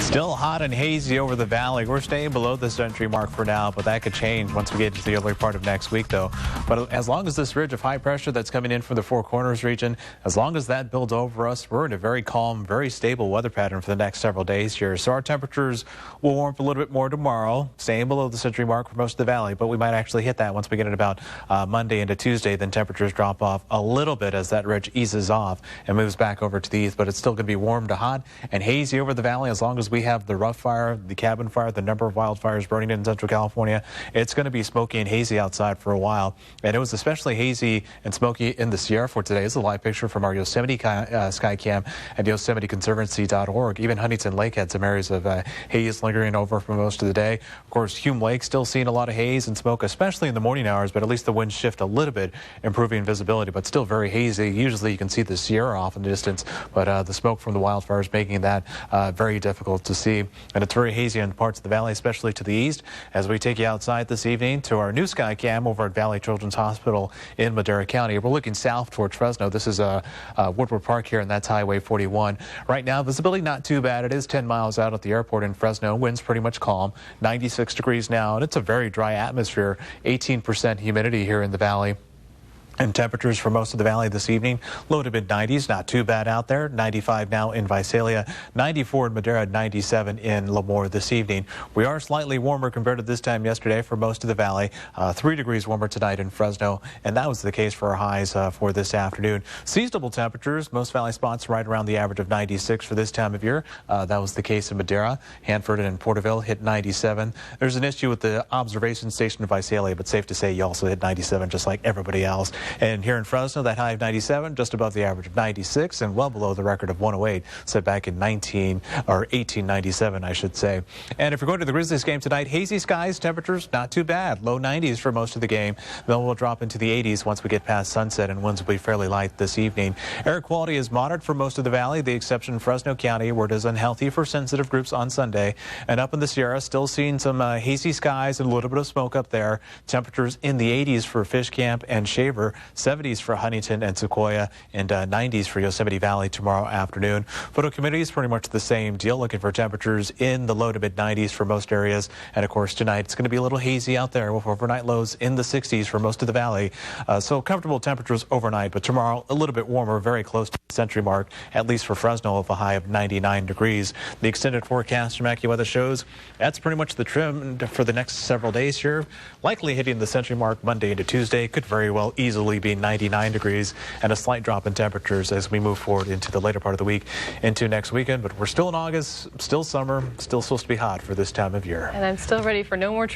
Still hot and hazy over the valley. We're staying below the century mark for now, but that could change once we get into the early part of next week, though. But as long as this ridge of high pressure that's coming in from the Four Corners region, as long as that builds over us, we're in a very calm, very stable weather pattern for the next several days here. So our temperatures will warm up a little bit more tomorrow, staying below the century mark for most of the valley, but we might actually hit that once we get in about Monday into Tuesday. Then temperatures drop off a little bit as that ridge eases off and moves back over to the east, but it's still going to be warm to hot and hazy over the valley as long as we have the rough fire, the cabin fire, the number of wildfires burning in Central California. It's going to be smoky and hazy outside for a while. And it was especially hazy and smoky in the Sierra for today. This is a live picture from our Yosemite Skycam at YosemiteConservancy.org. Even Huntington Lake had some areas of haze lingering over for most of the day. Of course, Hume Lake still seeing a lot of haze and smoke, especially in the morning hours, but at least the winds shift a little bit, improving visibility, but still very hazy. Usually you can see the Sierra off in the distance, but the smoke from the wildfires making that very difficult to see. And it's very hazy in parts of the valley, especially to the east. As we take you outside this evening to our new Skycam over at Valley Children's Hospital in Madera County. We're looking south towards Fresno. This is Woodward Park here, and that's Highway 41. Right now, visibility not too bad. It is 10 miles out at the airport in Fresno. Winds pretty much calm. 96 degrees now, and it's a very dry atmosphere. 18% humidity here in the valley. And temperatures for most of the valley this evening, low to mid-90s, not too bad out there. 95 now in Visalia, 94 in Madera, 97 in Lemoore this evening. We are slightly warmer compared to this time yesterday for most of the valley. 3 degrees warmer tonight in Fresno, and that was the case for our highs for this afternoon. Seasonable temperatures, most valley spots right around the average of 96 for this time of year. That was the case in Madera. Hanford and Porterville hit 97. There's an issue with the observation station in Visalia, but safe to say you also hit 97 just like everybody else. And here in Fresno, that high of 97, just above the average of 96 and well below the record of 108 set back in 1897, I should say. And if you're going to the Grizzlies game tonight, hazy skies, temperatures not too bad. Low 90s for most of the game. Then we'll drop into the 80s once we get past sunset, and winds will be fairly light this evening. Air quality is moderate for most of the valley, the exception in Fresno County, where it is unhealthy for sensitive groups on Sunday. And up in the Sierra, still seeing some hazy skies and a little bit of smoke up there. Temperatures in the 80s for Fish Camp and Shaver. 70s for Huntington and Sequoia, and 90s for Yosemite Valley tomorrow afternoon. Photo community is pretty much the same deal, looking for temperatures in the low to mid 90s for most areas. And of course tonight it's going to be a little hazy out there with overnight lows in the 60s for most of the valley. So comfortable temperatures overnight, but tomorrow a little bit warmer, very close to the century mark, at least for Fresno, with a high of 99 degrees. The extended forecast from AccuWeather shows that's pretty much the trim for the next several days here. Likely hitting the century mark Monday into Tuesday. Could very well easily be 99 degrees, and a slight drop in temperatures as we move forward into the later part of the week into next weekend. But we're still in August, still summer, still supposed to be hot for this time of year. And I'm still ready for no more